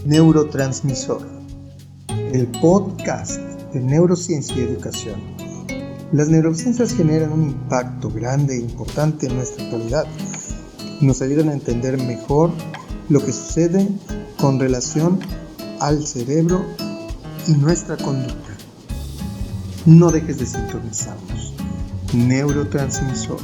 Neurotransmisor, el podcast de neurociencia y educación. Las neurociencias generan un impacto grande e importante en nuestra actualidad. Nos ayudan a entender mejor lo que sucede con relación al cerebro y nuestra conducta. No dejes de sintonizarnos. Neurotransmisor.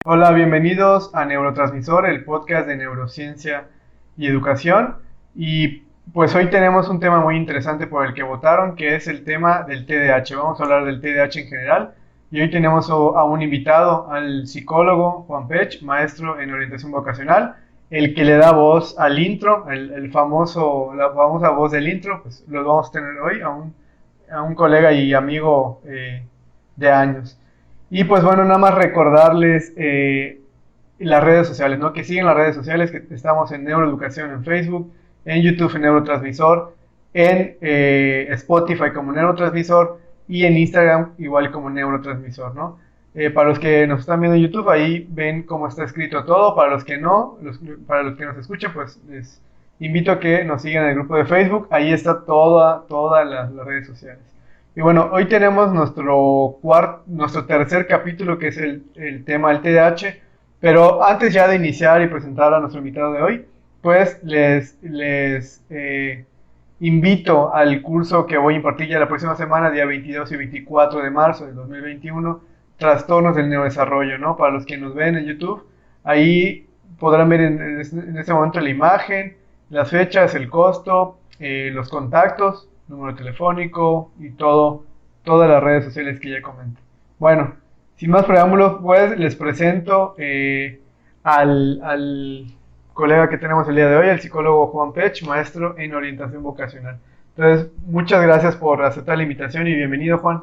Hola, bienvenidos a Neurotransmisor, el podcast de neurociencia y educación. Y pues hoy tenemos un tema muy interesante por el que votaron, que es el tema del TDAH. Vamos a hablar del TDAH en general. Y hoy tenemos a un invitado, al psicólogo Juan Pech, maestro en orientación vocacional, el que le da voz al intro, la famosa voz del intro. Pues lo vamos a tener hoy a un colega y amigo de años. Y pues bueno, nada más recordarles las redes sociales, ¿no? Que siguen las redes sociales, que estamos en Neuroeducación en Facebook, en YouTube en Neurotransmisor, en Spotify como Neurotransmisor y en Instagram igual como Neurotransmisor, ¿no? Para los que nos están viendo en YouTube, ahí ven cómo está escrito todo. Para los que no, para los que nos escuchan, pues les invito a que nos sigan en el grupo de Facebook. Ahí está todas las redes sociales. Y bueno, hoy tenemos nuestro tercer capítulo, que es el tema del TDAH, pero antes ya de iniciar y presentar a nuestro invitado de hoy, pues les invito al curso que voy a impartir ya la próxima semana, día 22 y 24 de marzo del 2021, Trastornos del Neurodesarrollo, ¿no? Para los que nos ven en YouTube, ahí podrán ver en este momento la imagen, las fechas, el costo, los contactos, número telefónico y todas las redes sociales que ya comenté. Bueno, sin más preámbulos, pues les presento al colega que tenemos el día de hoy, el psicólogo Juan Pech, maestro en orientación vocacional. Entonces, muchas gracias por aceptar la invitación y bienvenido, Juan.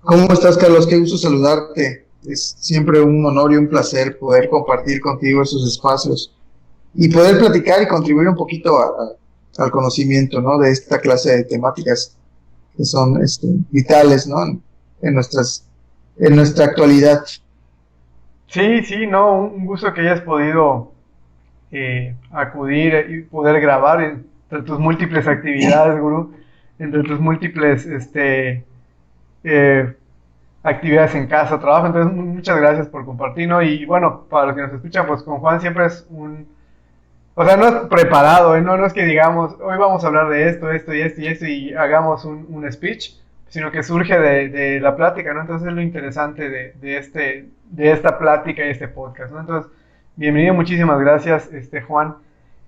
¿Cómo estás, Carlos? Qué gusto saludarte. Es siempre un honor y un placer poder compartir contigo esos espacios y poder platicar y contribuir un poquito al conocimiento, ¿no? De esta clase de temáticas que son vitales, ¿no? En nuestra actualidad. Sí, no, un gusto que hayas podido acudir y poder grabar entre tus múltiples actividades, gurú, entre tus múltiples eh, actividades en casa, trabajo. Entonces, muchas gracias por compartir, ¿no? Y bueno, para los que nos escuchan, pues con Juan siempre es o sea, no es preparado, ¿eh? No es que digamos, hoy vamos a hablar de esto y esto y hagamos un speech, sino que surge de la plática, ¿no? Entonces es lo interesante de esta plática y este podcast, ¿no? Entonces, bienvenido, muchísimas gracias, Juan.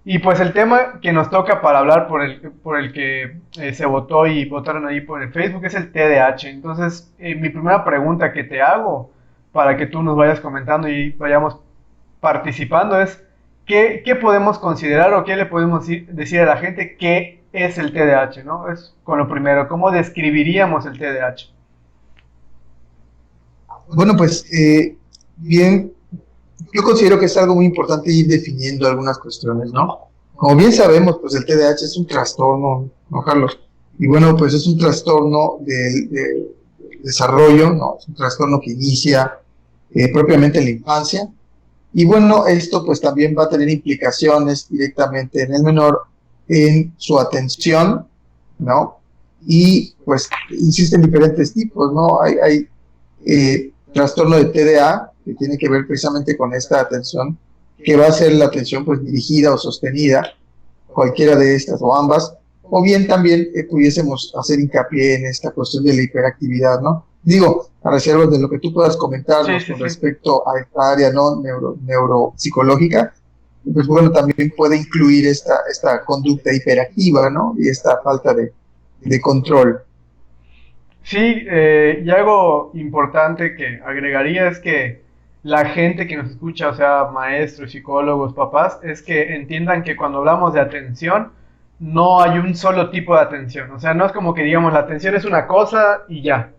Y pues el tema que nos toca para hablar por el que se votó y votaron ahí por el Facebook es el TDAH. Entonces, mi primera pregunta que te hago para que tú nos vayas comentando y vayamos participando es, ¿qué podemos considerar o qué le podemos decir a la gente que es el TDAH, ¿no? Es con lo primero, ¿cómo describiríamos el TDAH? Bueno, pues bien, yo considero que es algo muy importante ir definiendo algunas cuestiones, ¿no? Como bien sabemos, pues el TDAH es un trastorno, ¿no, Carlos? Y bueno, pues es un trastorno del desarrollo, ¿no? Es un trastorno que inicia propiamente en la infancia. Y bueno, esto pues también va a tener implicaciones directamente en el menor, en su atención, ¿no? Y pues existen diferentes tipos, ¿no? Hay trastorno de TDA, que tiene que ver precisamente con esta atención, que va a ser la atención pues dirigida o sostenida, cualquiera de estas o ambas, o bien también pudiésemos hacer hincapié en esta cuestión de la hiperactividad, ¿no? Digo, a reserva de lo que tú puedas comentarnos Sí. respecto a esta área, ¿no? Neuropsicológica, pues bueno, también puede incluir esta conducta hiperactiva, ¿no? Y esta falta de control. Sí, y algo importante que agregaría es que la gente que nos escucha, o sea, maestros, psicólogos, papás, es que entiendan que cuando hablamos de atención, no hay un solo tipo de atención. O sea, no es como que digamos la atención es una cosa y ya.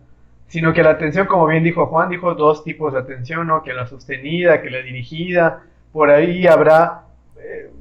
sino que la atención, como bien dijo Juan, dijo dos tipos de atención, ¿no? Que la sostenida, que la dirigida, por ahí habrá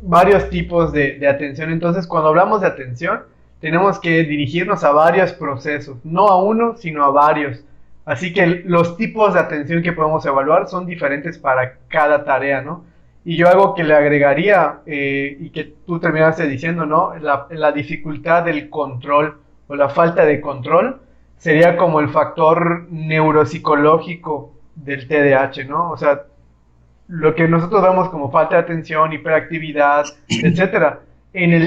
varios tipos de atención. Entonces, cuando hablamos de atención, tenemos que dirigirnos a varios procesos, no a uno, sino a varios. Así que los tipos de atención que podemos evaluar son diferentes para cada tarea, ¿no? Y yo algo que le agregaría, y que tú terminaste diciendo, ¿no? La dificultad del control o la falta de control sería como el factor neuropsicológico del TDAH, ¿no? O sea, lo que nosotros vemos como falta de atención, hiperactividad, etcétera,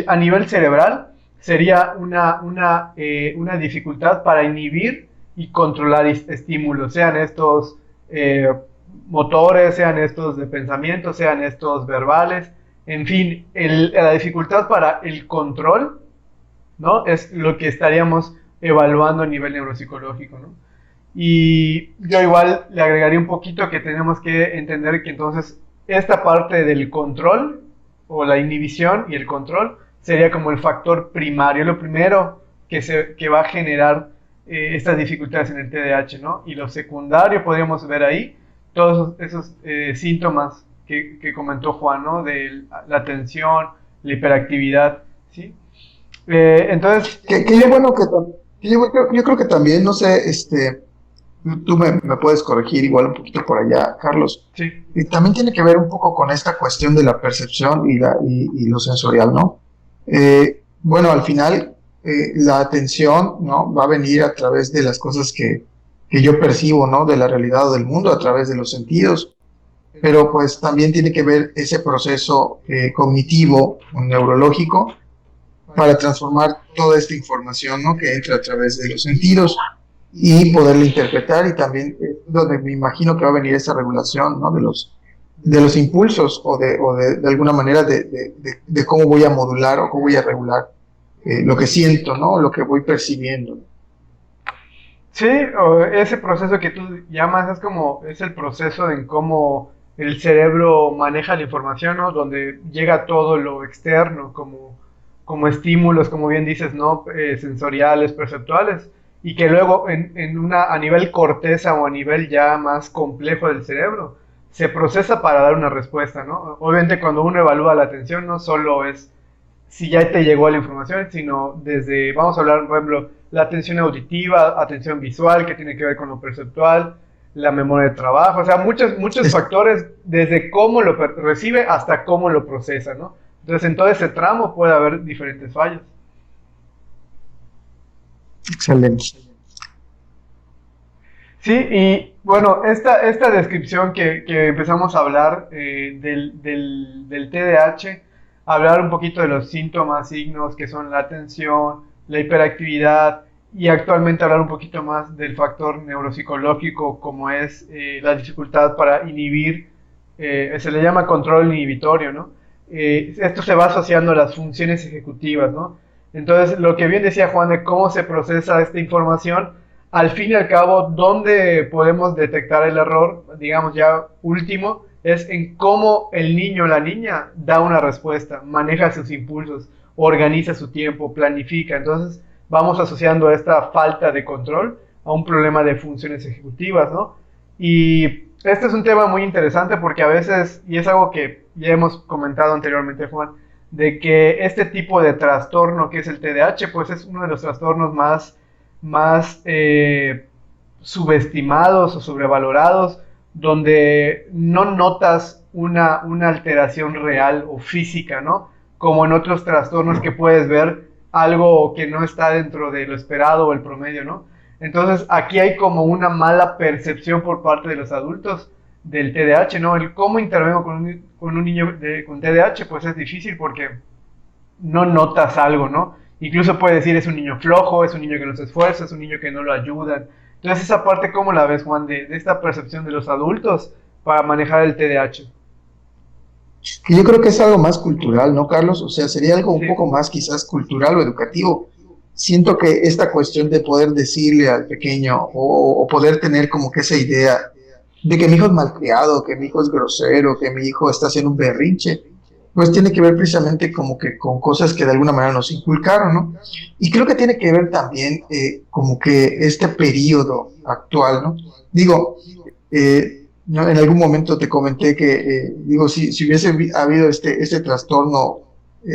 a nivel cerebral sería una dificultad para inhibir y controlar estímulos, sean estos motores, sean estos de pensamiento, sean estos verbales, en fin, la dificultad para el control, ¿no? Es lo que estaríamos evaluando a nivel neuropsicológico, ¿no? Y yo igual le agregaría un poquito que tenemos que entender que entonces esta parte del control o la inhibición y el control sería como el factor primario, lo primero que va a generar estas dificultades en el TDAH, ¿no? Y lo secundario podríamos ver ahí todos esos síntomas que comentó Juan, ¿no? De la tensión, la hiperactividad, ¿sí? Entonces... Que bueno yo creo que también, no sé, tú me puedes corregir igual un poquito por allá, Carlos. Sí. Y también tiene que ver un poco con esta cuestión de la percepción y lo sensorial, ¿no? Bueno, al final la atención, ¿no? Va a venir a través de las cosas que yo percibo, ¿no? De la realidad o del mundo, a través de los sentidos. Pero pues también tiene que ver ese proceso cognitivo o neurológico para transformar toda esta información, ¿no? Que entra a través de los sentidos y poderla interpretar, y también donde me imagino que va a venir esa regulación, ¿no? De los impulsos o de alguna manera de cómo voy a modular o cómo voy a regular lo que siento, ¿no? Lo que voy percibiendo. Sí, ese proceso que tú llamas es el proceso en cómo el cerebro maneja la información, ¿no? Donde llega todo lo externo, como estímulos, como bien dices, ¿no? Sensoriales, perceptuales, y que luego a nivel corteza o a nivel ya más complejo del cerebro, se procesa para dar una respuesta, ¿no? Obviamente cuando uno evalúa la atención, no solo es si ya te llegó la información, sino vamos a hablar, por ejemplo, la atención auditiva, atención visual, que tiene que ver con lo perceptual, la memoria de trabajo, o sea, muchos factores, desde cómo lo recibe hasta cómo lo procesa, ¿no? Entonces, en todo ese tramo puede haber diferentes fallos. Excelente. Sí, y bueno, esta descripción que empezamos a hablar del TDAH, hablar un poquito de los síntomas, signos que son la atención, la hiperactividad, y actualmente hablar un poquito más del factor neuropsicológico como es la dificultad para inhibir, se le llama control inhibitorio, ¿no? Esto se va asociando a las funciones ejecutivas, ¿no? Entonces, lo que bien decía Juan de cómo se procesa esta información, al fin y al cabo, ¿dónde podemos detectar el error? Digamos ya último, es en cómo el niño o la niña da una respuesta, maneja sus impulsos, organiza su tiempo, planifica. Entonces, vamos asociando esta falta de control a un problema de funciones ejecutivas, ¿no? Y este es un tema muy interesante porque a veces, y es algo que ya hemos comentado anteriormente, Juan, de que este tipo de trastorno que es el TDAH, pues es uno de los trastornos más subestimados o sobrevalorados, donde no notas una alteración real o física, ¿no? Como en otros trastornos que puedes ver algo que no está dentro de lo esperado o el promedio, ¿no? Entonces aquí hay como una mala percepción por parte de los adultos del TDAH, ¿no? El cómo intervengo con un niño con TDAH, pues es difícil porque no notas algo, ¿no? Incluso puedes decir es un niño flojo, es un niño que no se esfuerza, es un niño que no lo ayudan. Entonces esa parte, ¿cómo la ves, Juan, de esta percepción de los adultos para manejar el TDAH? Que yo creo que es algo más cultural, ¿no, Carlos? O sea, sería algo un Sí. poco más quizás cultural o educativo. Siento que esta cuestión de poder decirle al pequeño o poder tener como que esa idea de que mi hijo es malcriado, que mi hijo es grosero, que mi hijo está haciendo un berrinche, pues tiene que ver precisamente como que con cosas que de alguna manera nos inculcaron, ¿no? Y creo que tiene que ver también como que este periodo actual, ¿no? Digo, no, en algún momento te comenté que, digo, si hubiese habido este trastorno, eh,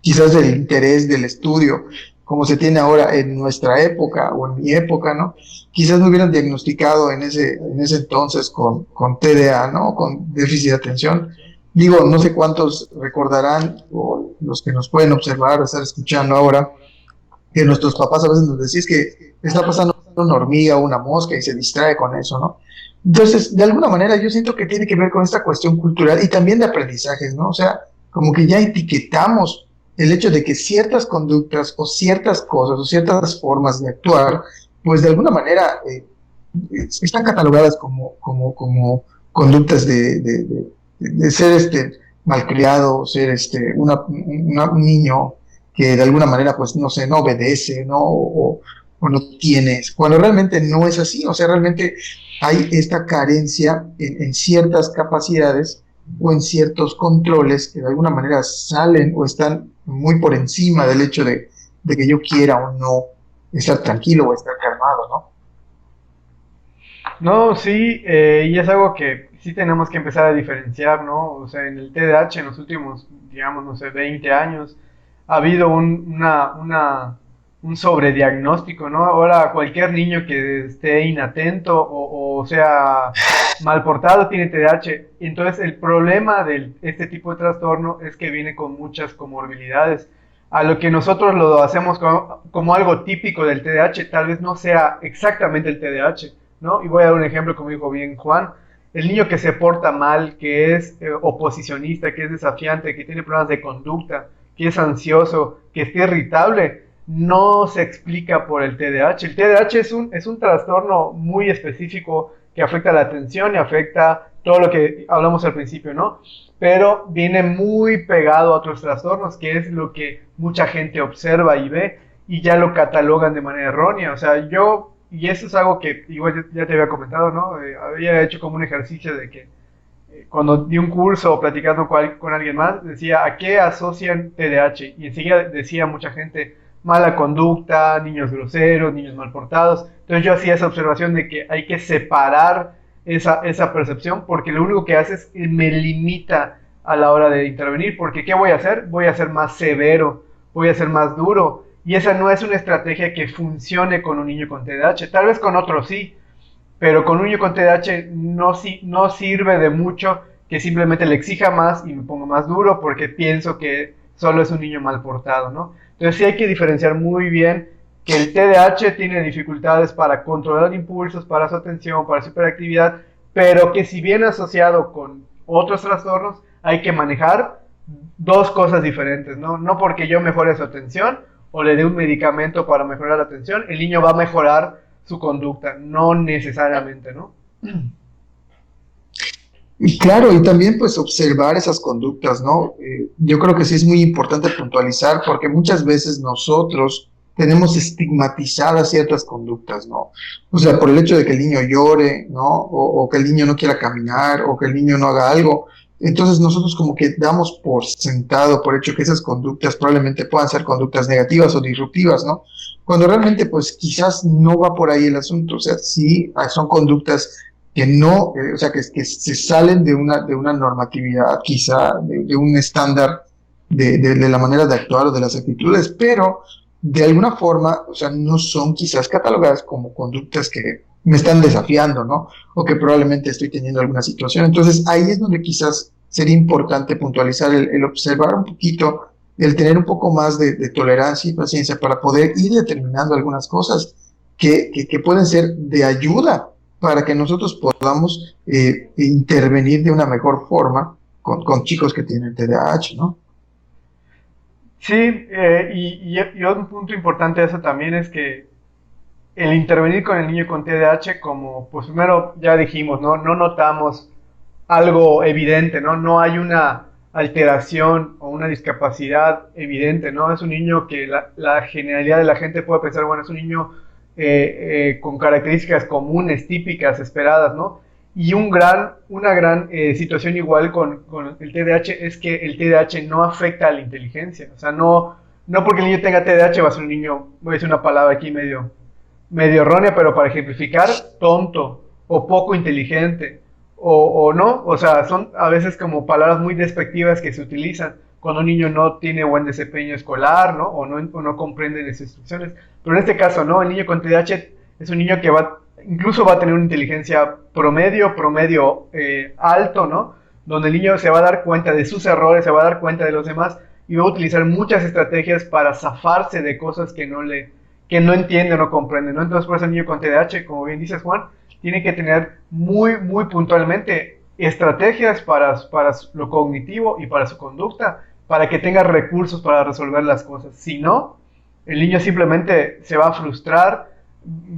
quizás del interés del estudio, como se tiene ahora en nuestra época o en mi época, ¿no? Quizás me hubieran diagnosticado en ese entonces con TDA, ¿no? Con déficit de atención. Digo, no sé cuántos recordarán, o los que nos pueden observar o estar escuchando ahora, que nuestros papás a veces nos decís que está pasando una hormiga o una mosca y se distrae con eso, ¿no? Entonces, de alguna manera yo siento que tiene que ver con esta cuestión cultural y también de aprendizajes, ¿no? O sea, como que ya etiquetamos el hecho de que ciertas conductas o ciertas cosas o ciertas formas de actuar, pues de alguna manera están catalogadas como conductas de ser malcriado, ser un niño que de alguna manera, pues, no sé, no obedece, ¿no? O no tienes, cuando realmente no es así, o sea, realmente hay esta carencia en ciertas capacidades o en ciertos controles que de alguna manera salen o están muy por encima del hecho de que yo quiera o no estar tranquilo o estar calmado, ¿no? No, sí, y es algo que sí tenemos que empezar a diferenciar, ¿no? O sea, en el TDAH en los últimos, digamos, no sé, 20 años, ha habido un sobrediagnóstico, ¿no? Ahora cualquier niño que esté inatento o sea mal portado tiene TDAH. Entonces el problema de este tipo de trastorno es que viene con muchas comorbilidades. A lo que nosotros lo hacemos como algo típico del TDAH, tal vez no sea exactamente el TDAH, ¿no? Y voy a dar un ejemplo, como dijo bien Juan. El niño que se porta mal, que es oposicionista, que es desafiante, que tiene problemas de conducta, que es ansioso, que está irritable, no se explica por el TDAH. El TDAH es un trastorno muy específico que afecta la atención y afecta todo lo que hablamos al principio, ¿no? Pero viene muy pegado a otros trastornos, que es lo que mucha gente observa y ve y ya lo catalogan de manera errónea. O sea, y eso es algo que igual ya te había comentado, ¿no? Había hecho como un ejercicio de que cuando di un curso o platicando con alguien más, decía, ¿a qué asocian TDAH? Y enseguida decía mucha gente, mala conducta, niños groseros, niños mal portados. Entonces yo hacía esa observación de que hay que separar esa percepción porque lo único que hace es que me limita a la hora de intervenir, porque ¿qué voy a hacer? Voy a ser más severo, voy a ser más duro, y esa no es una estrategia que funcione con un niño con TDAH, tal vez con otros sí, pero con un niño con TDAH no sirve de mucho que simplemente le exija más y me ponga más duro porque pienso que solo es un niño mal portado, ¿no? Entonces sí hay que diferenciar muy bien que el TDAH tiene dificultades para controlar impulsos, para su atención, para su hiperactividad, pero que si bien asociado con otros trastornos, hay que manejar dos cosas diferentes, ¿no? No porque yo mejore su atención o le dé un medicamento para mejorar la atención, el niño va a mejorar su conducta, no necesariamente, ¿no? Y claro, y también pues observar esas conductas, ¿no? Yo creo que sí es muy importante puntualizar porque muchas veces nosotros tenemos estigmatizadas ciertas conductas, ¿no? O sea, por el hecho de que el niño llore, ¿no? O que el niño no quiera caminar, o que el niño no haga algo. Entonces nosotros como que damos por sentado, por hecho que esas conductas probablemente puedan ser conductas negativas o disruptivas, ¿no? Cuando realmente pues quizás no va por ahí el asunto, o sea, sí son conductas que no, o sea, que se salen de una normatividad, quizá, de un estándar de la manera de actuar o de las actitudes, pero de alguna forma, o sea, no son quizás catalogadas como conductas que me están desafiando, ¿no? O que probablemente estoy teniendo alguna situación. Entonces, ahí es donde quizás sería importante puntualizar el observar un poquito, el tener un poco más de tolerancia y paciencia para poder ir determinando algunas cosas que pueden ser de ayuda para que nosotros podamos intervenir de una mejor forma con chicos que tienen TDAH, ¿no? Sí, y un punto importante de eso también es que el intervenir con el niño con TDAH, como pues primero ya dijimos, ¿no? No notamos algo evidente, ¿no? No hay una alteración o una discapacidad evidente, ¿no? Es un niño que la generalidad de la gente puede pensar, bueno, es un niño con características comunes, típicas, esperadas, ¿no? Y una gran situación igual con el TDAH es que el TDAH no afecta a la inteligencia. O sea, no porque el niño tenga TDAH va a ser un niño, voy a decir una palabra aquí medio errónea, pero para ejemplificar, tonto o poco inteligente o no. O sea, son a veces como palabras muy despectivas que se utilizan cuando un niño no tiene buen desempeño escolar, ¿no? O no comprende las instrucciones. Pero en este caso, ¿no? El niño con TDAH es un niño que incluso va a tener una inteligencia promedio alto, ¿no? Donde el niño se va a dar cuenta de sus errores, se va a dar cuenta de los demás y va a utilizar muchas estrategias para zafarse de cosas que no entiende o no comprende, ¿no? Entonces, por eso el niño con TDAH, como bien dices, Juan, tiene que tener muy puntualmente estrategias para lo cognitivo y para su conducta, para que tenga recursos para resolver las cosas. Si no, el niño simplemente se va a frustrar,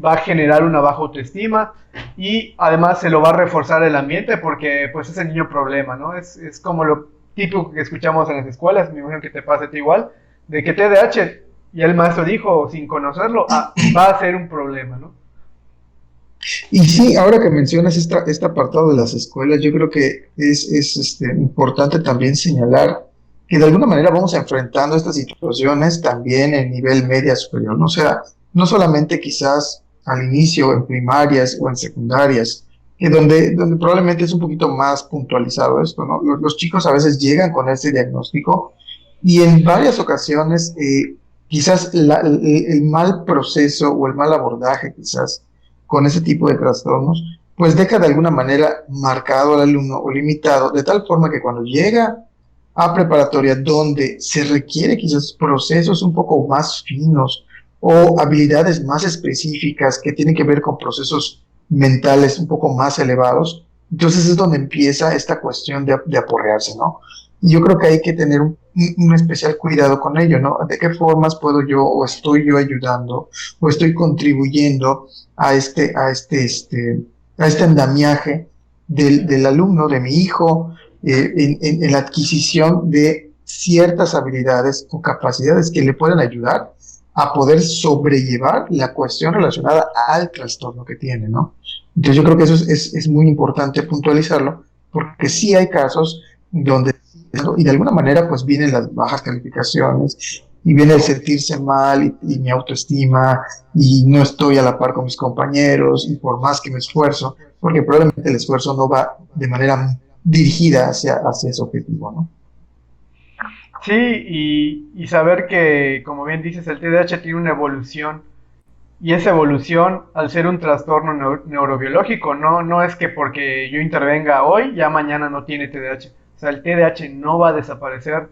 va a generar una baja autoestima y además se lo va a reforzar el ambiente porque pues es el niño problema, ¿no? Es como lo típico que escuchamos en las escuelas, me imagino que te pasa a ti igual, de que TDAH, y el maestro dijo sin conocerlo, va a ser un problema, ¿no? Y sí, ahora que mencionas este apartado de las escuelas, yo creo que es importante también señalar que de alguna manera vamos enfrentando estas situaciones también en nivel media superior, ¿no? O sea, no solamente quizás al inicio en primarias o en secundarias, que donde probablemente es un poquito más puntualizado esto, ¿no? Los chicos a veces llegan con este diagnóstico y en varias ocasiones quizás el mal proceso o el mal abordaje quizás con ese tipo de trastornos, pues deja de alguna manera marcado al alumno o limitado, de tal forma que cuando llega a preparatoria donde se requiere quizás procesos un poco más finos o habilidades más específicas que tienen que ver con procesos mentales un poco más elevados, entonces es donde empieza esta cuestión de aporrearse, ¿no? Y yo creo que hay que tener un especial cuidado con ello, ¿no? ¿De qué formas puedo yo o estoy yo ayudando o estoy contribuyendo a este andamiaje del alumno, de mi hijo, en la adquisición de ciertas habilidades o capacidades que le puedan ayudar a poder sobrellevar la cuestión relacionada al trastorno que tiene, ¿no? Entonces yo creo que eso es muy importante puntualizarlo, porque sí hay casos donde, y de alguna manera, pues vienen las bajas calificaciones, y viene el sentirse mal, y mi autoestima, y no estoy a la par con mis compañeros, y por más que me esfuerzo, porque probablemente el esfuerzo no va de manera dirigida hacia ese objetivo, ¿no? Sí, y saber que, como bien dices, el TDAH tiene una evolución. Y esa evolución, al ser un trastorno neurobiológico, no es que porque yo intervenga hoy, ya mañana no tiene TDAH. O sea, el TDAH no va a desaparecer,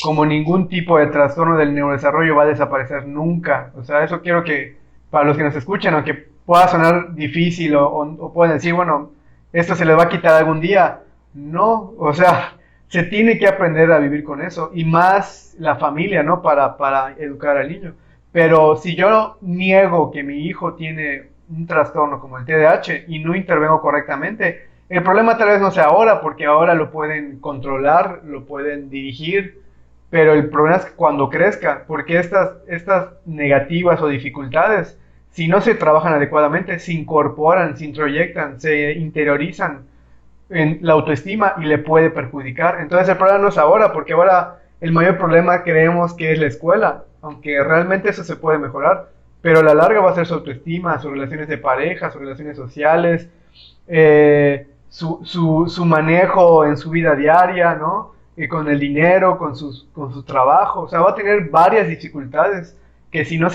como ningún tipo de trastorno del neurodesarrollo va a desaparecer nunca. O sea, eso quiero que, para los que nos escuchen, aunque pueda sonar difícil o pueden decir, bueno, esto se les va a quitar algún día. No, o sea, se tiene que aprender a vivir con eso. Y más la familia, ¿no? Para educar al niño. Pero si yo niego que mi hijo tiene un trastorno como el TDAH y no intervengo correctamente, el problema tal vez no sea ahora, porque ahora lo pueden controlar, lo pueden dirigir, pero el problema es que cuando crezca, porque estas negativas o dificultades, si no se trabajan adecuadamente, se incorporan, se introyectan, se interiorizan en la autoestima y le puede perjudicar. Entonces el problema no es ahora, porque ahora el mayor problema creemos que es la escuela, aunque realmente eso se puede mejorar, pero a la larga va a ser su autoestima, sus relaciones de pareja, sus relaciones sociales, su manejo en su vida diaria, ¿no? Con el dinero, con su trabajo, o sea, va a tener varias dificultades que si no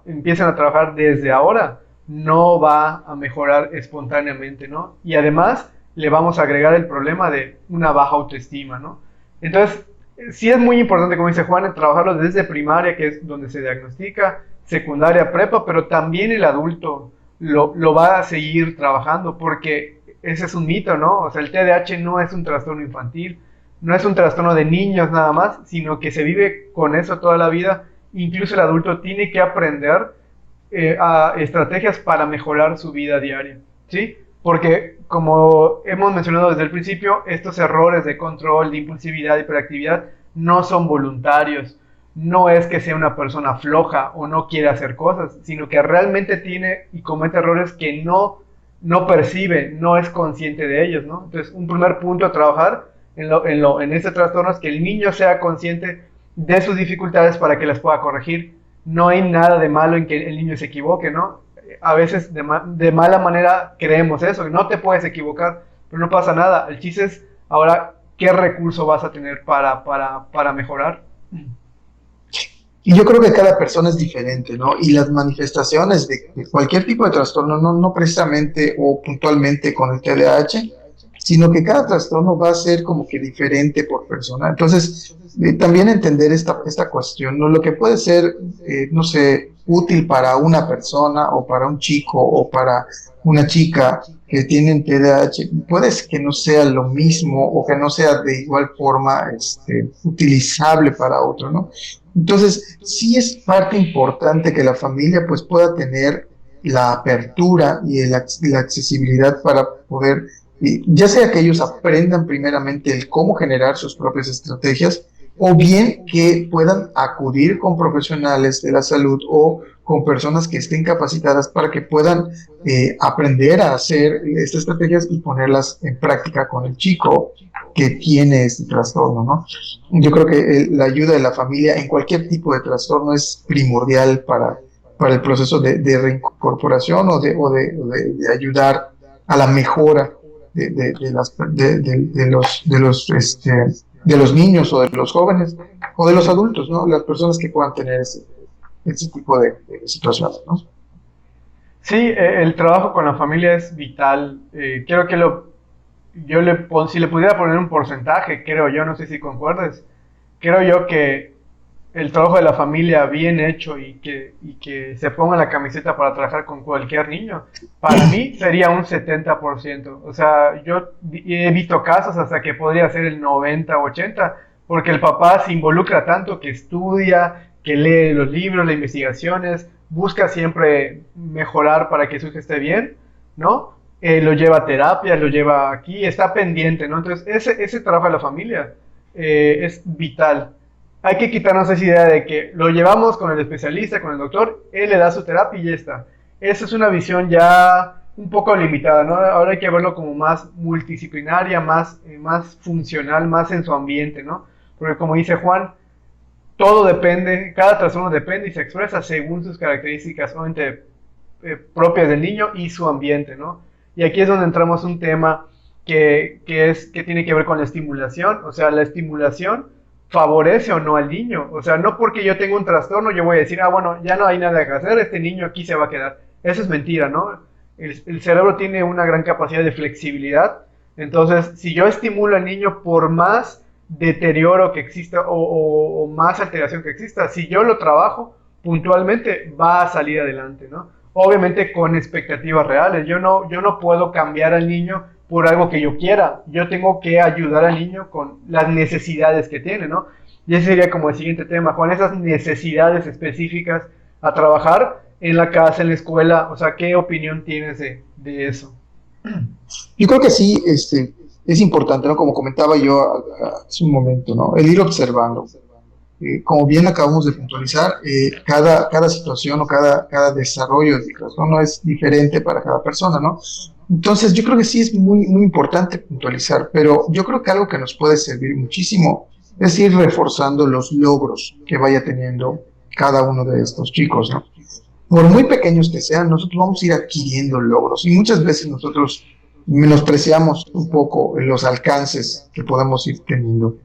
empiezan a trabajar desde ahora, no va a mejorar espontáneamente, ¿no? Y además le vamos a agregar el problema de una baja autoestima, ¿no? Entonces, sí es muy importante, como dice Juan, trabajarlo desde primaria, que es donde se diagnostica, secundaria, prepa, pero también el adulto lo va a seguir trabajando, porque ese es un mito, ¿no? O sea, el TDAH no es un trastorno infantil, no es un trastorno de niños nada más, sino que se vive con eso toda la vida. Incluso el adulto tiene que aprender a estrategias para mejorar su vida diaria, ¿sí? Porque, como hemos mencionado desde el principio, estos errores de control, de impulsividad, de hiperactividad, no son voluntarios. No es que sea una persona floja o no quiere hacer cosas, sino que realmente tiene y comete errores que no no percibe, no es consciente de ellos, ¿no? Entonces, un primer punto a trabajar en este trastorno es que el niño sea consciente de sus dificultades para que las pueda corregir. No hay nada de malo en que el niño se equivoque, ¿no? A veces de mala manera creemos eso, no te puedes equivocar, pero no pasa nada. El chiste es ahora qué recurso vas a tener para mejorar. Y yo creo que cada persona es diferente, ¿no? Y las manifestaciones de cualquier tipo de trastorno, no precisamente o puntualmente con el TDAH, sino que cada trastorno va a ser como que diferente por persona. Entonces, también entender esta cuestión, ¿no? Lo que puede ser, no sé, útil para una persona o para un chico o para una chica que tienen TDAH, puede que no sea lo mismo o que no sea de igual forma utilizable para otro, ¿no? Entonces, sí es parte importante que la familia pues pueda tener la apertura y la accesibilidad para poder, ya sea que ellos aprendan primeramente el cómo generar sus propias estrategias, o bien que puedan acudir con profesionales de la salud o con personas que estén capacitadas para que puedan aprender a hacer estas estrategias y ponerlas en práctica con el chico que tiene este trastorno, ¿no? Yo creo que la ayuda de la familia en cualquier tipo de trastorno es primordial para el proceso de reincorporación o de ayudar a la mejora de los niños o de los jóvenes o de los adultos, ¿no? Las personas que puedan tener ese tipo de situaciones, ¿no? Sí, el trabajo con la familia es vital. Creo que si le pudiera poner un porcentaje, creo yo, no sé si concuerdes, creo yo que el trabajo de la familia bien hecho y que se ponga la camiseta para trabajar con cualquier niño, para mí sería un 70%. O sea, yo he visto casos hasta que podría ser el 90 o 80, porque el papá se involucra tanto que estudia, que lee los libros, las investigaciones, busca siempre mejorar para que su hija esté bien, ¿no? Lo lleva a terapia, lo lleva aquí, está pendiente, ¿no? Entonces, ese trabajo de la familia es vital. Hay que quitarnos esa idea de que lo llevamos con el especialista, con el doctor, él le da su terapia y ya está. Esa es una visión ya un poco limitada, ¿no? Ahora hay que verlo como más multidisciplinaria, más funcional, más en su ambiente, ¿no? Porque como dice Juan, todo depende, cada trastorno depende y se expresa según sus características, obviamente, propias del niño y su ambiente, ¿no? Y aquí es donde entramos un tema que tiene que ver con la estimulación, o sea, la estimulación favorece o no al niño, o sea, no porque yo tengo un trastorno yo voy a decir, bueno, ya no hay nada que hacer, este niño aquí se va a quedar. Eso es mentira, ¿no? El cerebro tiene una gran capacidad de flexibilidad, entonces, si yo estimulo al niño por más deterioro que exista o más alteración que exista, si yo lo trabajo puntualmente va a salir adelante, ¿no? Obviamente con expectativas reales. Yo no puedo cambiar al niño por algo que yo quiera. Yo tengo que ayudar al niño con las necesidades que tiene, ¿no? Y ese sería como el siguiente tema, Juan, esas necesidades específicas a trabajar en la casa, en la escuela. O sea, ¿qué opinión tienes de eso? Yo creo que sí, es importante, ¿no? Como comentaba yo hace un momento, ¿no? El ir observando. Como bien acabamos de puntualizar, cada situación o cada desarrollo de trastorno es diferente para cada persona, ¿no? Entonces, yo creo que sí es muy, muy importante puntualizar, pero yo creo que algo que nos puede servir muchísimo es ir reforzando los logros que vaya teniendo cada uno de estos chicos, ¿no? Por muy pequeños que sean, nosotros vamos a ir adquiriendo logros y muchas veces nosotros menospreciamos un poco los alcances que podemos ir teniendo.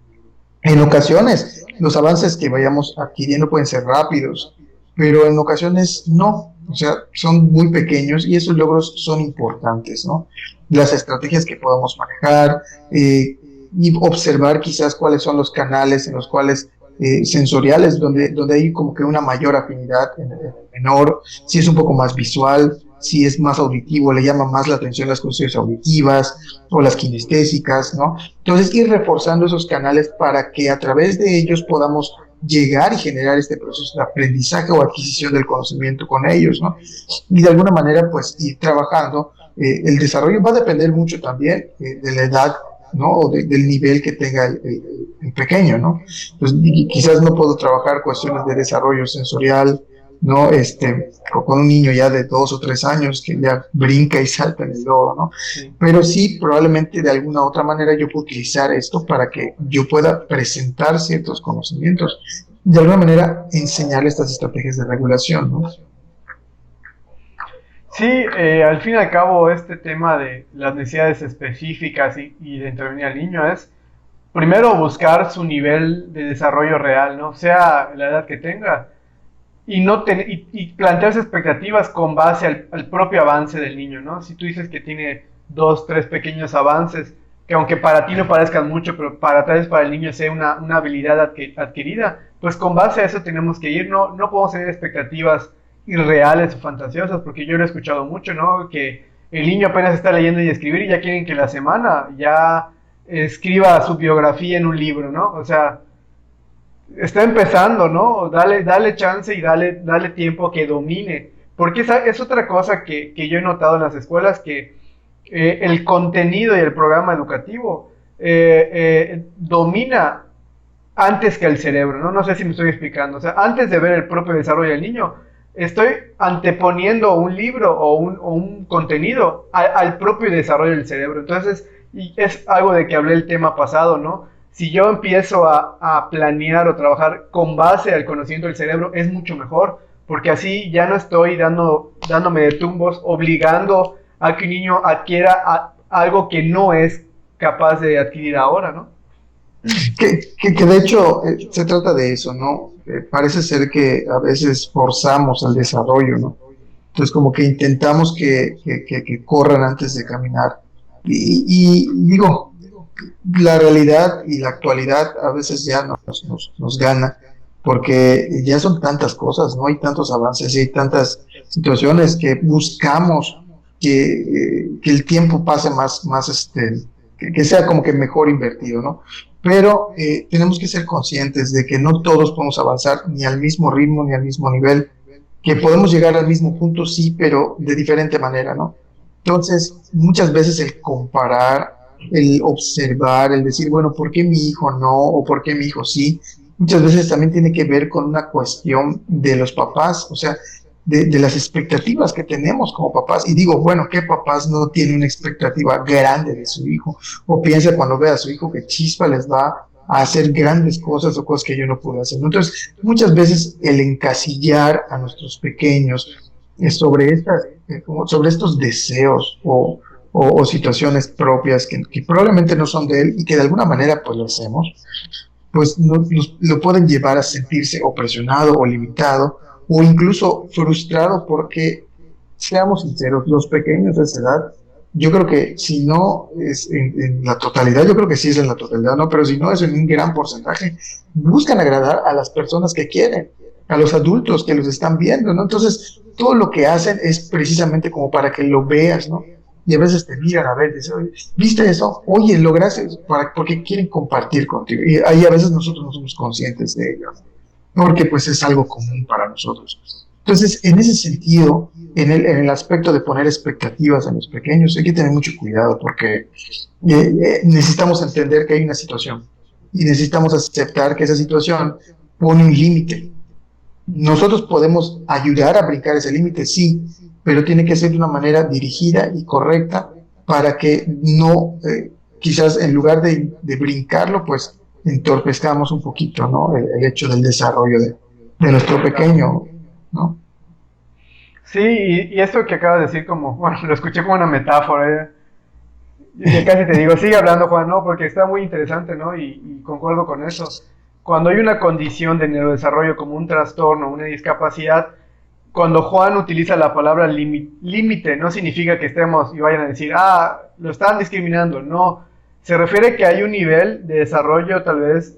En ocasiones, los avances que vayamos adquiriendo pueden ser rápidos, pero en ocasiones no, o sea, son muy pequeños y esos logros son importantes, ¿no? Las estrategias que podemos manejar y observar quizás cuáles son los canales en los cuales sensoriales, donde hay como que una mayor afinidad en el menor, si es un poco más visual, si es más auditivo, le llama más la atención las cuestiones auditivas o las kinestésicas, ¿no? Entonces, ir reforzando esos canales para que a través de ellos podamos llegar y generar este proceso de aprendizaje o adquisición del conocimiento con ellos, ¿no? Y de alguna manera, pues, ir trabajando. El desarrollo va a depender mucho también de la edad, ¿no? O del nivel que tenga el pequeño, ¿no? Pues quizás no puedo trabajar cuestiones de desarrollo sensorial ¿no? O con un niño ya de 2 o 3 años que ya brinca y salta en el lodo, ¿no? Sí. Pero sí, probablemente de alguna u otra manera yo puedo utilizar esto para que yo pueda presentar ciertos conocimientos, de alguna manera enseñarle estas estrategias de regulación, ¿no? Sí, al fin y al cabo este tema de las necesidades específicas y de intervenir al niño es primero buscar su nivel de desarrollo real, ¿no? Sea la edad que tenga, y plantearse expectativas con base al propio avance del niño, ¿no? Si tú dices que tiene dos, tres pequeños avances, que aunque para ti no parezcan mucho, pero tal vez para el niño sea una habilidad adquirida, pues con base a eso tenemos que ir, no podemos tener expectativas irreales o fantasiosas, porque yo lo he escuchado mucho, ¿no? Que el niño apenas está leyendo y escribir y ya quieren que la semana ya escriba su biografía en un libro, ¿no? O sea, está empezando, ¿no? Dale chance y dale tiempo a que domine. Porque esa es otra cosa que yo he notado en las escuelas, que el contenido y el programa educativo domina antes que el cerebro, ¿no? No sé si me estoy explicando. O sea, antes de ver el propio desarrollo del niño, estoy anteponiendo un libro o un contenido al propio desarrollo del cerebro. Entonces, y es algo de que hablé el tema pasado, ¿no? Si yo empiezo a planear o trabajar con base al conocimiento del cerebro, es mucho mejor, porque así ya no estoy dándome de tumbos, obligando a que un niño adquiera algo que no es capaz de adquirir ahora, ¿no? Que de hecho se trata de eso, ¿no? Parece ser que a veces forzamos el desarrollo, ¿no? Entonces como que intentamos que corran antes de caminar. Y digo, la realidad y la actualidad a veces ya nos gana, porque ya son tantas cosas, ¿no? Hay tantos avances y hay tantas situaciones que buscamos que el tiempo pase más, que sea como que mejor invertido, ¿no? Pero tenemos que ser conscientes de que no todos podemos avanzar ni al mismo ritmo ni al mismo nivel, que podemos llegar al mismo punto, sí, pero de diferente manera, ¿no? Entonces, muchas veces el comparar, el observar, el decir, bueno, ¿por qué mi hijo no o por qué mi hijo sí? Muchas veces también tiene que ver con una cuestión de los papás, o sea, de las expectativas que tenemos como papás. Y digo, bueno, ¿qué papás no tienen una expectativa grande de su hijo? O piensa cuando ve a su hijo que chispa les va a hacer grandes cosas o cosas que yo no puedo hacer, ¿no? Entonces, muchas veces el encasillar a nuestros pequeños sobre estos deseos o situaciones propias que probablemente no son de él y que de alguna manera pues lo hacemos, pues lo pueden llevar a sentirse o presionado o limitado o incluso frustrado porque, seamos sinceros, los pequeños de esa edad, yo creo que si no es en la totalidad, yo creo que sí es en la totalidad, ¿no? Pero si no es en un gran porcentaje, buscan agradar a las personas que quieren, a los adultos que los están viendo, ¿no? Entonces, todo lo que hacen es precisamente como para que lo veas, ¿no? Y a veces te miran a ver, dicen, "Oye, ¿viste eso? Oye, lograste eso", porque quieren compartir contigo. Y ahí a veces nosotros no somos conscientes de ello, porque pues es algo común para nosotros. Entonces, en ese sentido, en el aspecto de poner expectativas en los pequeños, hay que tener mucho cuidado porque necesitamos entender que hay una situación y necesitamos aceptar que esa situación pone un límite. Nosotros podemos ayudar a brincar ese límite, sí, pero tiene que ser de una manera dirigida y correcta para que no, quizás en lugar de brincarlo, pues entorpezcamos un poquito, ¿no? El hecho del desarrollo de nuestro pequeño, ¿no? Sí, y eso que acabas de decir como, bueno, lo escuché como una metáfora, y casi te digo, sigue hablando Juan, ¿no? Porque está muy interesante, ¿no? Y concuerdo con eso. Cuando hay una condición de neurodesarrollo como un trastorno, una discapacidad, cuando Juan utiliza la palabra límite, no significa que estemos y vayan a decir, lo están discriminando, no. Se refiere que hay un nivel de desarrollo tal vez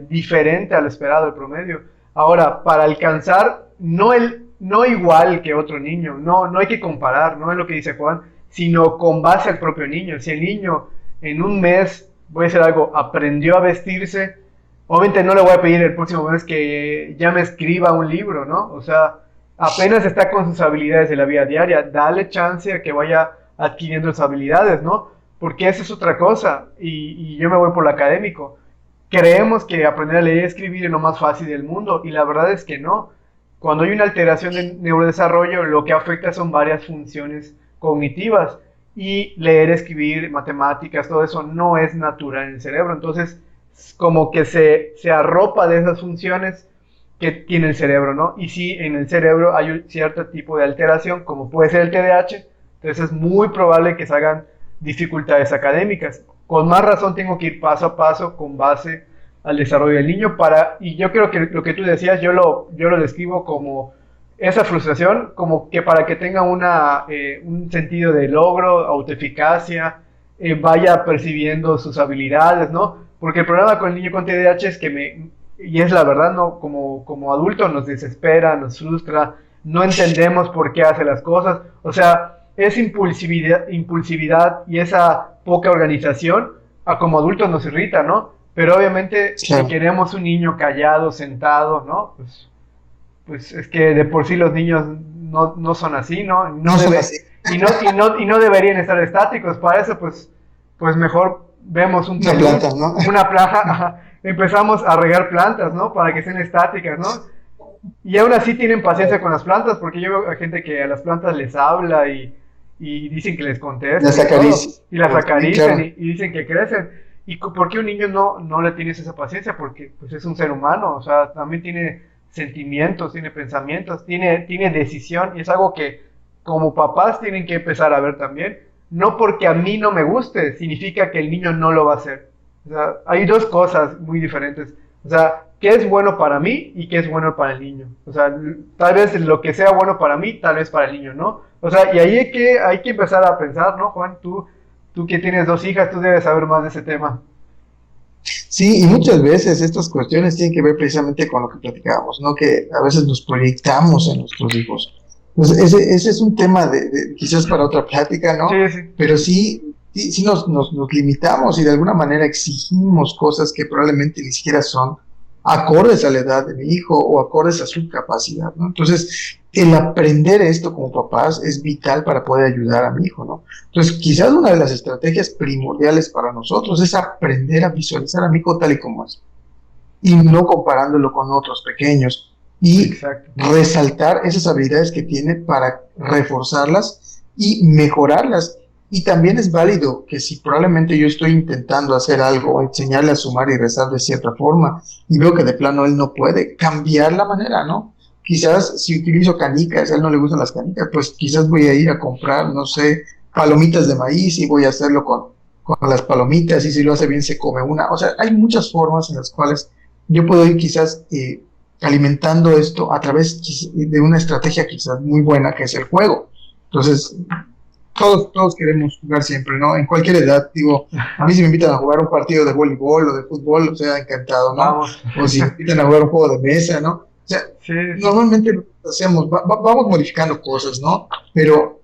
diferente al esperado, el promedio. Ahora, para alcanzar, no igual que otro niño, no hay que comparar, no es lo que dice Juan, sino con base al propio niño. Si el niño en un mes, voy a decir algo, aprendió a vestirse, obviamente no le voy a pedir el próximo mes que ya me escriba un libro, ¿no? O sea, apenas está con sus habilidades de la vida diaria, dale chance a que vaya adquiriendo sus habilidades, ¿no? Porque esa es otra cosa, y yo me voy por lo académico. Creemos que aprender a leer y escribir es lo más fácil del mundo, y la verdad es que no. cuando hay una alteración del neurodesarrollo, lo que afecta son varias funciones cognitivas y leer, escribir, matemáticas, todo eso no es natural en el cerebro. Entonces, como que se arropa de esas funciones que tiene el cerebro, ¿no? Y si en el cerebro hay un cierto tipo de alteración, como puede ser el TDAH, entonces es muy probable que se hagan dificultades académicas. Con más razón tengo que ir paso a paso con base al desarrollo del niño y yo creo que lo que tú decías, yo lo describo como esa frustración, como que para que tenga un sentido de logro, autoeficacia, vaya percibiendo sus habilidades, ¿no? Porque el problema con el niño con TDAH es y es la verdad, ¿no? Como adulto nos desespera, nos frustra, no entendemos por qué hace las cosas, o sea, es impulsividad y esa poca organización como adultos nos irrita, ¿no? Pero obviamente Claro. si queremos un niño callado, sentado, ¿no? Pues es que de por sí los niños no son así, ¿no? No son así. Y no deberían estar estáticos. Para eso, pues mejor vemos Una planta, ¿no? una plaja, ajá, empezamos a regar plantas, ¿no? Para que estén estáticas, ¿no? Y aún así tienen paciencia con las plantas, porque yo veo a gente que a las plantas les habla y dicen que les contesta Las acarician. y las acarician Claro. y dicen que crecen. ¿Y por qué un niño no le tienes esa paciencia? Porque pues es un ser humano, o sea, también tiene sentimientos, tiene pensamientos, tiene decisión, y es algo que como papás tienen que empezar a ver también. No porque a mí no me guste, significa que el niño no lo va a hacer. O sea, hay dos cosas muy diferentes. O sea, qué es bueno para mí y qué es bueno para el niño. O sea, tal vez lo que sea bueno para mí, tal vez para el niño, ¿no? O sea, y ahí hay que empezar a pensar, ¿no, Juan? Tú que tienes 2 hijas, tú debes saber más de ese tema. Sí, y muchas veces estas cuestiones tienen que ver precisamente con lo que platicábamos, ¿no? Que a veces nos proyectamos en nuestros hijos. Pues ese es un tema quizás para otra plática, ¿no? Sí, sí. Pero sí nos limitamos y de alguna manera exigimos cosas que probablemente ni siquiera son acordes a la edad de mi hijo o acordes a su capacidad, ¿no? Entonces, el aprender esto como papás es vital para poder ayudar a mi hijo, ¿no? Entonces, quizás una de las estrategias primordiales para nosotros es aprender a visualizar a mi hijo tal y como es, y no comparándolo con otros pequeños, y Exacto. resaltar esas habilidades que tiene para reforzarlas y mejorarlas. Y también es válido que si probablemente yo estoy intentando hacer algo, enseñarle a sumar y restar de cierta forma, y veo que de plano él no puede, cambiar la manera, ¿no? Quizás si utilizo canicas, a él no le gustan las canicas, pues quizás voy a ir a comprar, no sé, palomitas de maíz y voy a hacerlo con las palomitas, y si lo hace bien se come una. O sea, hay muchas formas en las cuales yo puedo ir quizás alimentando esto a través de una estrategia quizás muy buena, que es el juego. Entonces, todos queremos jugar siempre, ¿no? En cualquier edad, digo, a mí si me invitan a jugar un partido de voleibol o de fútbol, o sea, encantado, ¿no? Vamos. O si me invitan a jugar un juego de mesa, ¿no? O sea, Sí, normalmente lo que hacemos, vamos modificando cosas, ¿no? Pero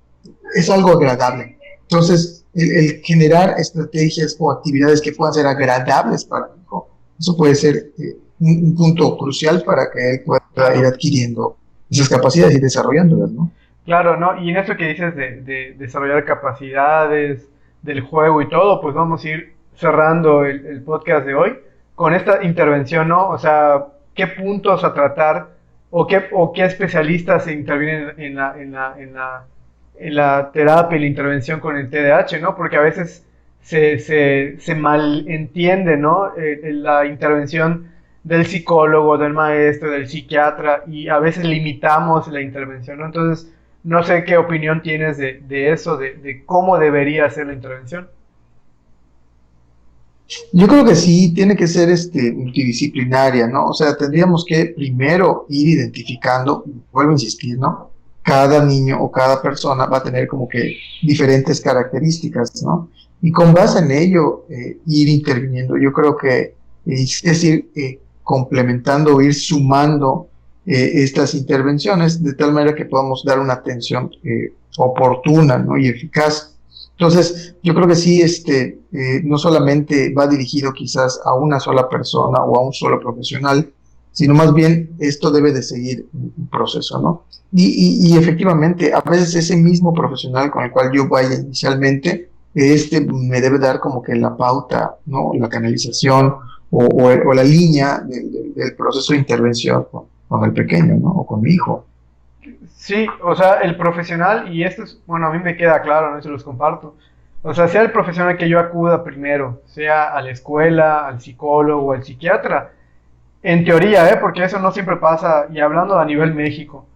es algo agradable. Entonces, el generar estrategias o actividades que puedan ser agradables para el hijo, eso puede ser un punto crucial para que él pueda ir adquiriendo esas capacidades y desarrollándolas, ¿no? claro, ¿no? Y en eso que dices de desarrollar capacidades, del juego y todo, pues vamos a ir cerrando el podcast de hoy con esta intervención, ¿no? O sea, ¿qué puntos a tratar o qué especialistas se intervienen en la terapia y la intervención con el TDAH, ¿no? Porque a veces se malentiende, ¿no? La intervención del psicólogo, del maestro, del psiquiatra, y a veces limitamos la intervención, ¿no? Entonces, no sé qué opinión tienes de eso, de cómo debería ser la intervención. Yo creo que sí, tiene que ser multidisciplinaria, ¿no? O sea, tendríamos que primero ir identificando, vuelvo a insistir, ¿no? Cada niño o cada persona va a tener como que diferentes características, ¿no? Y con base en ello, ir interviniendo. Yo creo que es ir complementando, ir sumando estas intervenciones de tal manera que podamos dar una atención oportuna, ¿no? Y eficaz. Entonces, yo creo que sí, no solamente va dirigido quizás a una sola persona o a un solo profesional, sino más bien esto debe de seguir un proceso, ¿no? Y efectivamente, a veces ese mismo profesional con el cual yo vaya inicialmente, me debe dar como que la pauta, ¿no? La canalización o la línea del proceso de intervención con el pequeño, ¿no? O con mi hijo. Sí, o sea, el profesional, y esto es, bueno, a mí me queda claro, ¿no? Se los comparto. O sea, sea el profesional que yo acuda primero, sea a la escuela, al psicólogo, al psiquiatra, en teoría, ¿eh? Porque eso no siempre pasa, y hablando a nivel México,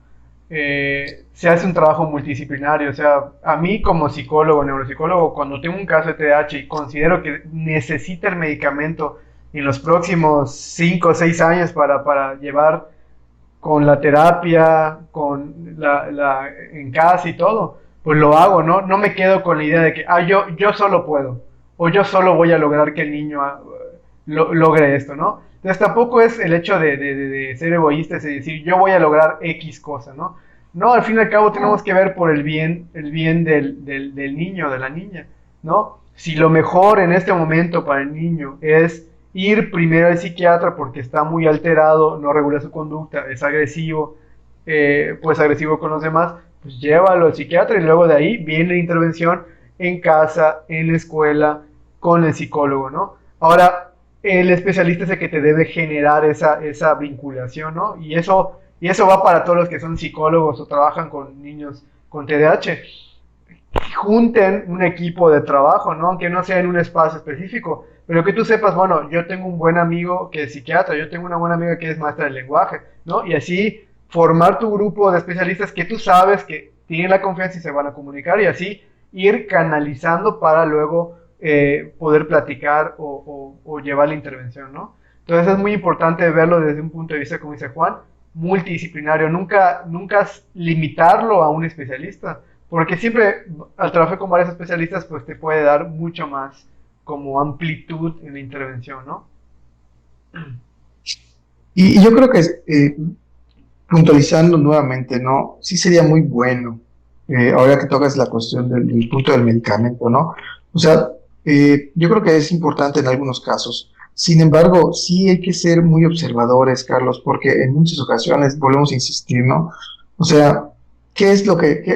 se hace un trabajo multidisciplinario. O sea, a mí como psicólogo, neuropsicólogo, cuando tengo un caso de TDAH y considero que necesita el medicamento en los próximos 5 o 6 años para llevar con la terapia, con en casa y todo, pues lo hago, ¿no? No me quedo con la idea de que, yo solo puedo, o yo solo voy a lograr que el niño logre esto, ¿no? Entonces tampoco es el hecho de ser egoístas y decir, yo voy a lograr X cosa, ¿no? No, al fin y al cabo tenemos que ver por el bien del niño, de la niña, ¿no? Si lo mejor en este momento para el niño es ir primero al psiquiatra porque está muy alterado, no regula su conducta, es agresivo, pues agresivo con los demás, pues llévalo al psiquiatra y luego de ahí viene la intervención en casa, en la escuela, con el psicólogo, ¿no? Ahora, el especialista es el que te debe generar esa vinculación, ¿no? Y eso va para todos los que son psicólogos o trabajan con niños con TDAH. Junten un equipo de trabajo, ¿no? Aunque no sea en un espacio específico, pero que tú sepas, bueno, yo tengo un buen amigo que es psiquiatra, yo tengo una buena amiga que es maestra del lenguaje, ¿no? Y así formar tu grupo de especialistas que tú sabes que tienen la confianza y se van a comunicar y así ir canalizando para luego poder platicar o llevar la intervención, ¿no? Entonces es muy importante verlo desde un punto de vista, como dice Juan, multidisciplinario, nunca limitarlo a un especialista, porque siempre al trabajar con varios especialistas pues te puede dar mucho más como amplitud en la intervención, ¿no? Y yo creo que puntualizando nuevamente, ¿no? Sí sería muy bueno, ahora que tocas la cuestión del punto del medicamento, ¿no? O sea, yo creo que es importante en algunos casos. Sin embargo, sí hay que ser muy observadores, Carlos, porque en muchas ocasiones volvemos a insistir, ¿no? O sea,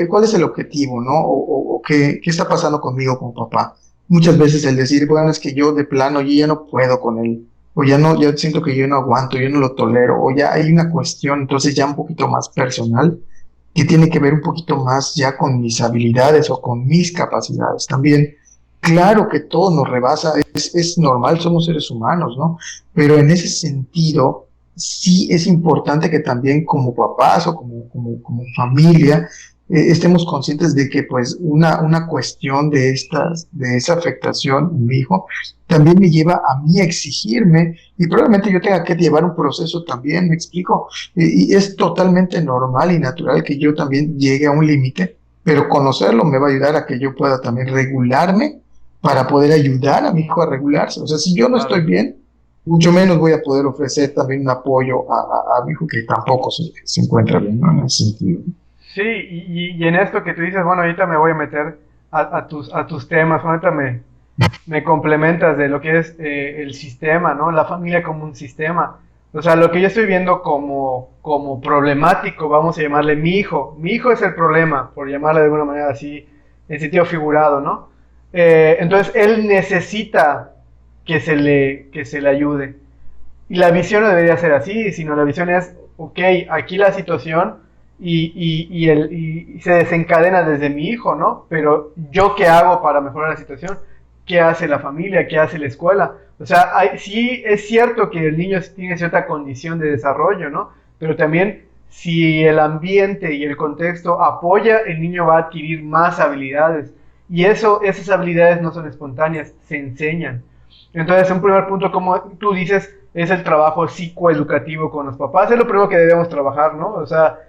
cuál es el objetivo, ¿no? O qué está pasando conmigo como papá. Muchas veces el decir, bueno, es que yo de plano, yo ya no puedo con él, o ya no, ya siento que yo no aguanto, yo no lo tolero, o ya hay una cuestión, entonces ya un poquito más personal, que tiene que ver un poquito más ya con mis habilidades o con mis capacidades también. Claro que todo nos rebasa, es normal, somos seres humanos, ¿no? Pero en ese sentido, sí es importante que también como papás o como familia, estemos conscientes de que pues una cuestión de esa afectación en mi hijo también me lleva a mí a exigirme y probablemente yo tenga que llevar un proceso también, me explico, y es totalmente normal y natural que yo también llegue a un límite, pero conocerlo me va a ayudar a que yo pueda también regularme para poder ayudar a mi hijo a regularse. O sea, si yo no estoy Claro. bien, mucho menos voy a poder ofrecer también un apoyo a mi hijo que tampoco se encuentra bien, ¿no? En ese sentido. Sí, y en esto que tú dices, bueno, ahorita me voy a meter a tus temas, ahorita me complementas de lo que es el sistema, ¿no? La familia como un sistema. O sea, lo que yo estoy viendo como problemático, vamos a llamarle mi hijo. Mi hijo es el problema, por llamarle de alguna manera así, en sentido figurado, ¿no? Entonces, él necesita que se le ayude. Y la visión no debería ser así, sino la visión es, ok, aquí la situación y se desencadena desde mi hijo, ¿no? Pero yo qué hago para mejorar la situación, qué hace la familia, qué hace la escuela. O sea, sí es cierto que el niño tiene cierta condición de desarrollo, ¿no? Pero también si el ambiente y el contexto apoya, el niño va a adquirir más habilidades. Y esas habilidades no son espontáneas, se enseñan. Entonces, un primer punto, como tú dices, es el trabajo psicoeducativo con los papás. Es lo primero que debemos trabajar, ¿no? O sea,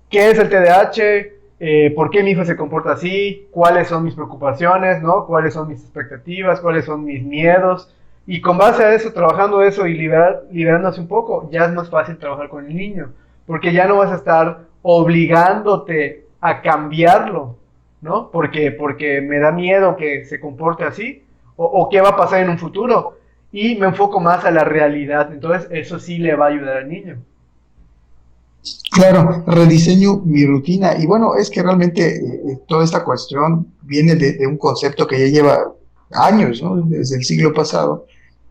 ¿qué es el TDAH? ¿Por qué mi hijo se comporta así? ¿Cuáles son mis preocupaciones? ¿No? ¿Cuáles son mis expectativas? ¿Cuáles son mis miedos? Y con base a eso, trabajando eso y liberándose un poco, ya es más fácil trabajar con el niño. Porque ya no vas a estar obligándote a cambiarlo, ¿no? Porque me da miedo que se comporte así. O qué va a pasar en un futuro. Y me enfoco más a la realidad. Entonces, eso sí le va a ayudar al niño. Claro, rediseño mi rutina. Y bueno, es que realmente toda esta cuestión viene de un concepto que ya lleva años, ¿no? Desde el siglo pasado,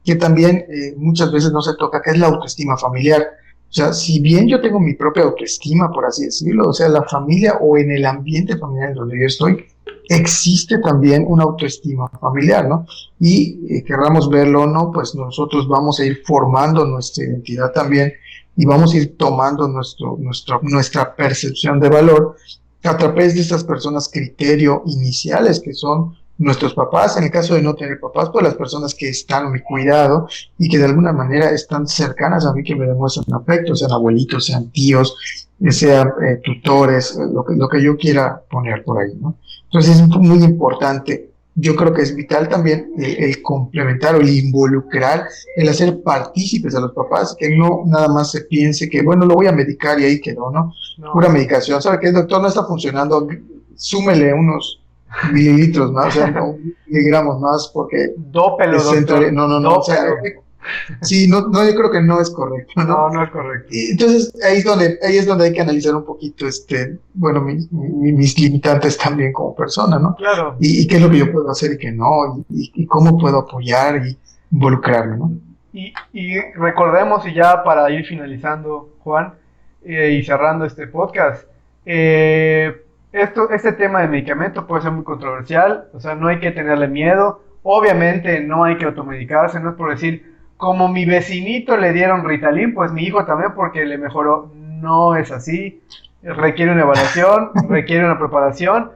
que también muchas veces no se toca, que es la autoestima familiar. O sea, si bien yo tengo mi propia autoestima, por así decirlo, o sea, la familia o en el ambiente familiar en donde yo estoy, existe también una autoestima familiar, ¿no? Y querramos verlo o no, pues nosotros vamos a ir formando nuestra identidad también y vamos a ir tomando nuestra percepción de valor a través de estas personas criterio iniciales que son nuestros papás. En el caso de no tener papás, pues las personas que están a mi cuidado y que de alguna manera están cercanas a mí, que me demuestran afecto, sean abuelitos, sean tíos, sean tutores, lo que yo quiera poner por ahí, ¿no? Entonces es muy importante. Yo creo que es vital también el complementar o el involucrar, el hacer partícipes a los papás, que no nada más se piense que, bueno, lo voy a medicar y ahí quedó, ¿no? Pura No, medicación. ¿Sabe qué, doctor? No está funcionando. Súmele unos mililitros más, o sea, no miligramos más, porque dópelo, doctor, no, no, no. O sea, dópelo. sí, no, no, yo creo que no es correcto, No, ¿no? no es correcto. Y entonces ahí es donde hay que analizar un poquito, bueno, mis limitantes también como persona, ¿no? Claro. Y qué es lo que yo puedo hacer y qué no, y cómo puedo apoyar y involucrarme, ¿no? Y recordemos, y ya para ir finalizando, Juan, y cerrando este podcast, este tema de medicamento puede ser muy controversial, o sea, no hay que tenerle miedo, obviamente no hay que automedicarse, no es por decir, como mi vecinito le dieron Ritalin, pues mi hijo también porque le mejoró, no es así, requiere una evaluación, requiere una preparación,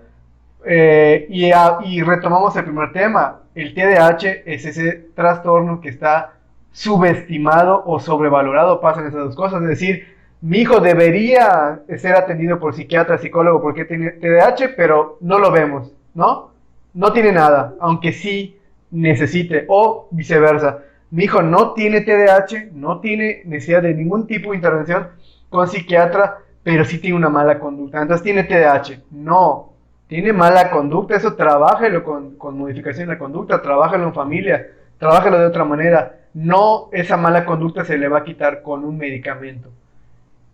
y retomamos el primer tema. El TDAH es ese trastorno que está subestimado o sobrevalorado. Pasan esas dos cosas. Es decir, mi hijo debería ser atendido por psiquiatra, psicólogo, porque tiene TDAH, pero no lo vemos, ¿no? No tiene nada, aunque sí necesite, o viceversa. Mi hijo no tiene TDAH, no tiene necesidad de ningún tipo de intervención con psiquiatra, pero sí tiene una mala conducta. Entonces tiene TDAH. No, tiene mala conducta, eso trabájelo con modificación de la conducta, trabájalo en familia, trabájalo de otra manera. No, esa mala conducta se le va a quitar con un medicamento.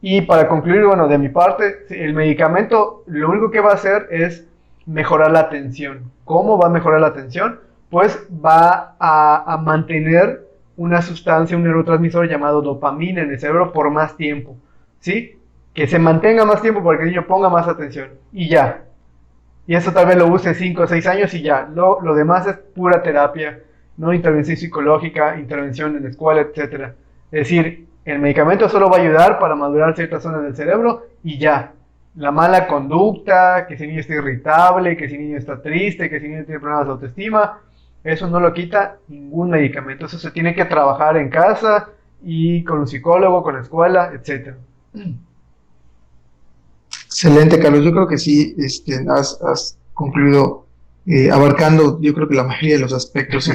Y para concluir, bueno, de mi parte, el medicamento lo único que va a hacer es mejorar la atención. ¿Cómo va a mejorar la atención? Pues va a mantener una sustancia, un neurotransmisor llamado dopamina en el cerebro por más tiempo, ¿sí? Que se mantenga más tiempo para que el niño ponga más atención. Y ya, y eso tal vez lo use 5 o 6 años y ya. Lo demás es pura terapia, no intervención psicológica, intervención en la escuela, etcétera. Es decir, el medicamento solo va a ayudar para madurar ciertas zonas del cerebro y ya. La mala conducta, que si el niño está irritable, que si el niño está triste, que si el niño tiene problemas de autoestima, eso no lo quita ningún medicamento. Eso se tiene que trabajar en casa y con un psicólogo, con la escuela, etcétera. Excelente, Carlos. Yo creo que sí, has concluido abarcando, yo creo que la mayoría de los aspectos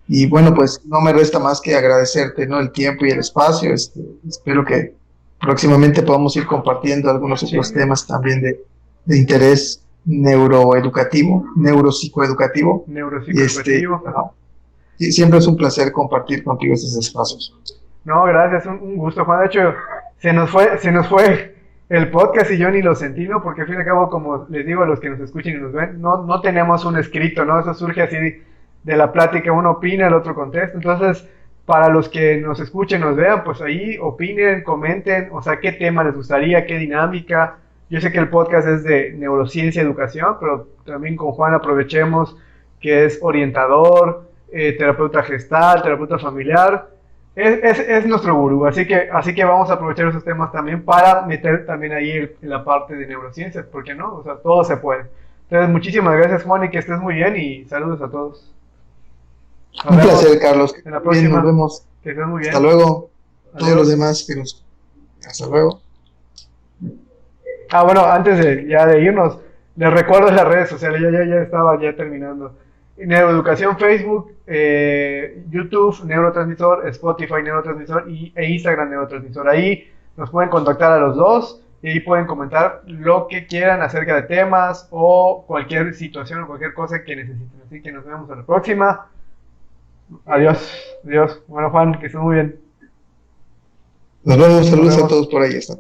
y bueno, pues no me resta más que agradecerte, ¿no? El tiempo y el espacio. Espero que próximamente podamos ir compartiendo algunos Sí, otros temas también de interés neuroeducativo, neuropsicoeducativo. Y neuropsicoeducativo. bueno, y siempre es un placer compartir contigo estos espacios. No, gracias, un gusto, Juan. De hecho, se nos fue el podcast y yo ni lo sentí, ¿no? Porque al fin y al cabo, como les digo a los que nos escuchen y nos ven, no tenemos un escrito, ¿no? Eso surge así de la plática, uno opina, el otro contesta. Entonces, para los que nos escuchen, nos vean, pues ahí opinen, comenten, o sea, qué tema les gustaría, qué dinámica. Yo sé que el podcast es de neurociencia y educación, pero también con Juan aprovechemos que es orientador, terapeuta gestal, terapeuta familiar. Es nuestro gurú, así que vamos a aprovechar esos temas también para meter también ahí en la parte de neurociencias, ¿por qué no? O sea, todo se puede. Entonces, muchísimas gracias, Juan, y que estés muy bien y saludos a todos. Nos Un vemos placer, Carlos. en la Bien, nos próxima. vemos. Que estés muy Hasta bien. luego. Todos los Adiós. demás hasta luego. Ah, bueno, antes de irnos, les recuerdo las redes sociales, ya estaba ya terminando. Neuroeducación Facebook, YouTube Neurotransmisor, Spotify Neurotransmisor e Instagram Neurotransmisor. Ahí nos pueden contactar a los dos y ahí pueden comentar lo que quieran acerca de temas o cualquier situación o cualquier cosa que necesiten. Así que nos vemos a la próxima. Adiós, adiós. Bueno, Juan, que estés muy bien. Nos vemos. Nos Saludos a vemos. todos por ahí. Hasta